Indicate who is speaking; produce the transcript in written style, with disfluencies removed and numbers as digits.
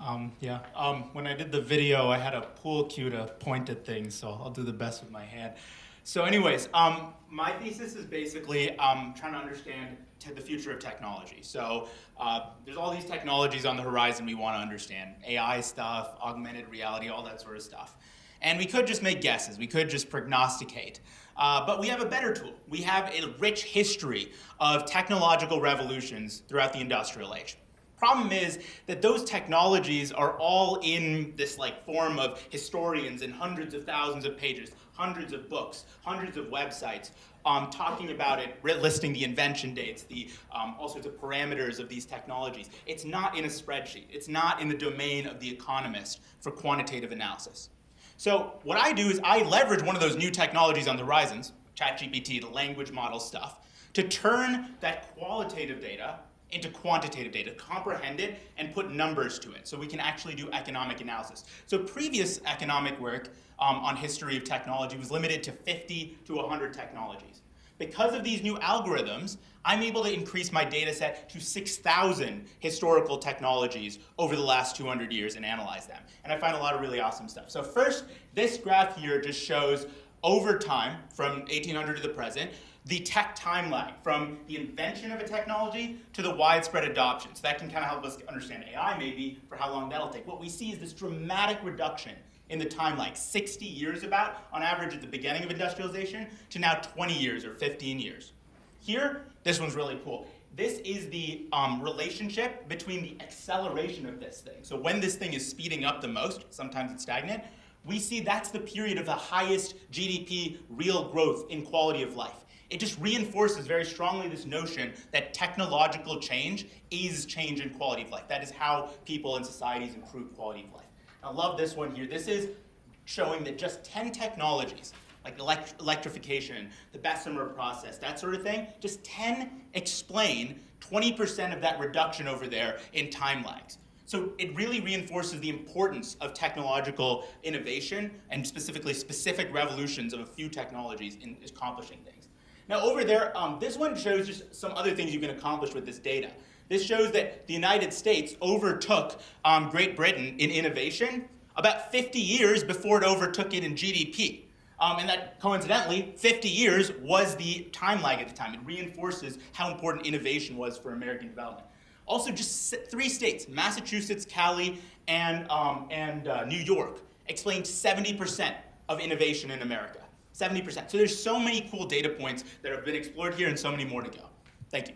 Speaker 1: When I did the video, I had a pool cue to point at things, so I'll do the best with my hand. So anyways, my thesis is basically trying to understand the future of technology. So there's all these technologies on the horizon we want to understand. AI stuff, augmented reality, all that sort of stuff. And we could just make guesses. We could just prognosticate. But we have a better tool. We have a rich history of technological revolutions throughout the industrial age. Problem is that those technologies are all in this form of historians and hundreds of thousands of pages, hundreds of books, hundreds of websites talking about it, listing the invention dates, the all sorts of parameters of these technologies. It's not in a spreadsheet. It's not in the domain of the economist for quantitative analysis. So what I do is I leverage one of those new technologies on the horizons, ChatGPT, the language model stuff, to turn that qualitative data into quantitative data, comprehend it, and put numbers to it, so we can actually do economic analysis. So previous economic work on history of technology was limited to 50 to 100 technologies. Because of these new algorithms, I'm able to increase my data set to 6,000 historical technologies over the last 200 years and analyze them. And I find a lot of really awesome stuff. So first, this graph here just shows over time, from 1800 to the present, the tech time lag from the invention of a technology to the widespread adoption. So that can kind of help us understand AI maybe for how long that'll take. What we see is this dramatic reduction in the time lag, 60 years about, on average at the beginning of industrialization, to now 20 years or 15 years. Here, this one's really cool. This is the relationship between the acceleration of this thing. So when this thing is speeding up the most, sometimes it's stagnant, we see that's the period of the highest GDP real growth in quality of life. It just reinforces very strongly this notion that technological change is change in quality of life. That is how people and societies improve quality of life. I love this one here. This is showing that just 10 technologies, like electrification, the Bessemer process, that sort of thing, just 10 explain 20% of that reduction over there in time lags. So it really reinforces the importance of technological innovation and specifically specific revolutions of a few technologies in accomplishing things. Now over there, this one shows just some other things you can accomplish with this data. This shows that the United States overtook Great Britain in innovation about 50 years before it overtook it in GDP. And that, coincidentally, 50 years was the time lag at the time. It reinforces how important innovation was for American development. Also, just 3 states, Massachusetts, Cali, and New York, explained 70% of innovation in America. 70%. So there's so many cool data points that have been explored here and so many more to go. Thank you.